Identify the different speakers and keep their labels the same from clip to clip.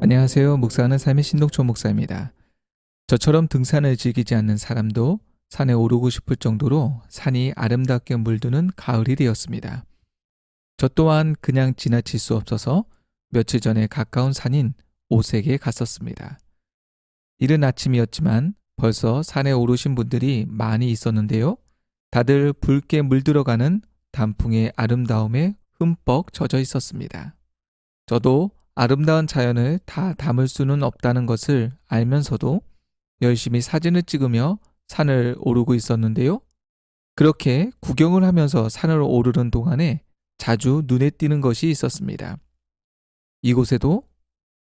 Speaker 1: 안녕하세요. 묵상하는 삶의 신동철 목사입니다. 저처럼 등산을 즐기지 않는 사람도 산에 오르고 싶을 정도로 산이 아름답게 물드는 가을이 되었습니다. 저 또한 그냥 지나칠 수 없어서 며칠 전에 가까운 산인 오색에 갔었습니다. 이른 아침이었지만 벌써 산에 오르신 분들이 많이 있었는데요. 다들 붉게 물들어가는 단풍의 아름다움에 흠뻑 젖어 있었습니다. 저도 아름다운 자연을 다 담을 수는 없다는 것을 알면서도 열심히 사진을 찍으며 산을 오르고 있었는데요. 그렇게 구경을 하면서 산을 오르는 동안에 자주 눈에 띄는 것이 있었습니다. 이곳에도,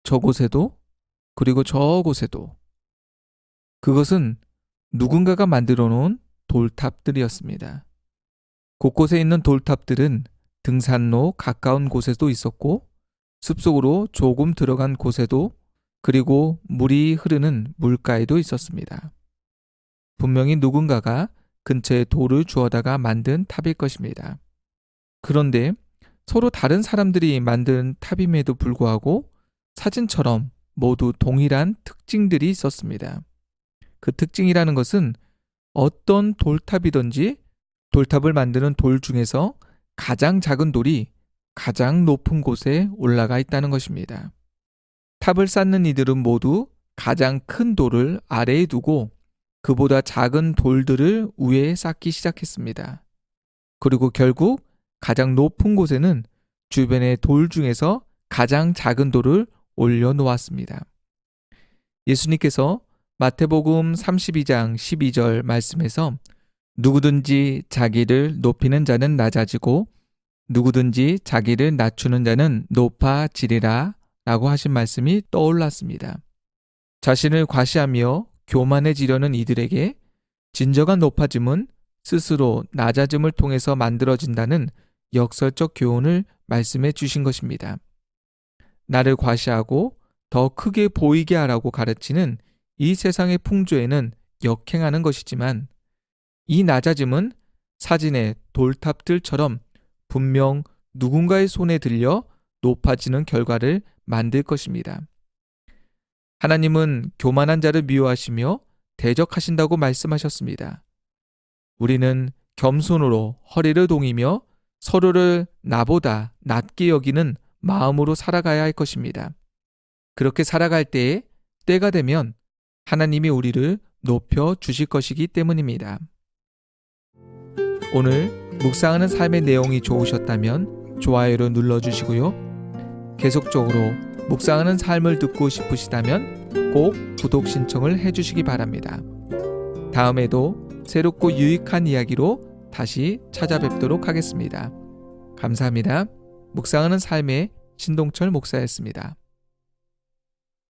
Speaker 1: 저곳에도, 그리고 저곳에도. 그것은 누군가가 만들어 놓은 돌탑들이었습니다. 곳곳에 있는 돌탑들은 등산로 가까운 곳에도 있었고, 숲속으로 조금 들어간 곳에도, 그리고 물이 흐르는 물가에도 있었습니다. 분명히 누군가가 근처에 돌을 주워다가 만든 탑일 것입니다. 그런데 서로 다른 사람들이 만든 탑임에도 불구하고 사진처럼 모두 동일한 특징들이 있었습니다. 그 특징이라는 것은 어떤 돌탑이든지 돌탑을 만드는 돌 중에서 가장 작은 돌이 가장 높은 곳에 올라가 있다는 것입니다. 탑을 쌓는 이들은 모두 가장 큰 돌을 아래에 두고 그보다 작은 돌들을 위에 쌓기 시작했습니다. 그리고 결국 가장 높은 곳에는 주변의 돌 중에서 가장 작은 돌을 올려놓았습니다. 예수님께서 마태복음 32장 12절 말씀에서 누구든지 자기를 높이는 자는 낮아지고 누구든지 자기를 낮추는 자는 높아지리라 라고 하신 말씀이 떠올랐습니다. 자신을 과시하며 교만해지려는 이들에게 진정한 높아짐은 스스로 낮아짐을 통해서 만들어진다는 역설적 교훈을 말씀해 주신 것입니다. 나를 과시하고 더 크게 보이게 하라고 가르치는 이 세상의 풍조에는 역행하는 것이지만 이 낮아짐은 사진의 돌탑들처럼 분명 누군가의 손에 들려 높아지는 결과를 만들 것입니다. 하나님은 교만한 자를 미워하시며 대적하신다고 말씀하셨습니다. 우리는 겸손으로 허리를 동이며 서로를 나보다 낮게 여기는 마음으로 살아가야 할 것입니다. 그렇게 살아갈 때에 때가 되면 하나님이 우리를 높여 주실 것이기 때문입니다. 오늘 묵상하는 삶의 내용이 좋으셨다면 좋아요를 눌러주시고요. 계속적으로 묵상하는 삶을 듣고 싶으시다면 꼭 구독 신청을 해주시기 바랍니다. 다음에도 새롭고 유익한 이야기로 다시 찾아뵙도록 하겠습니다. 감사합니다. 묵상하는 삶의 신동철 목사였습니다.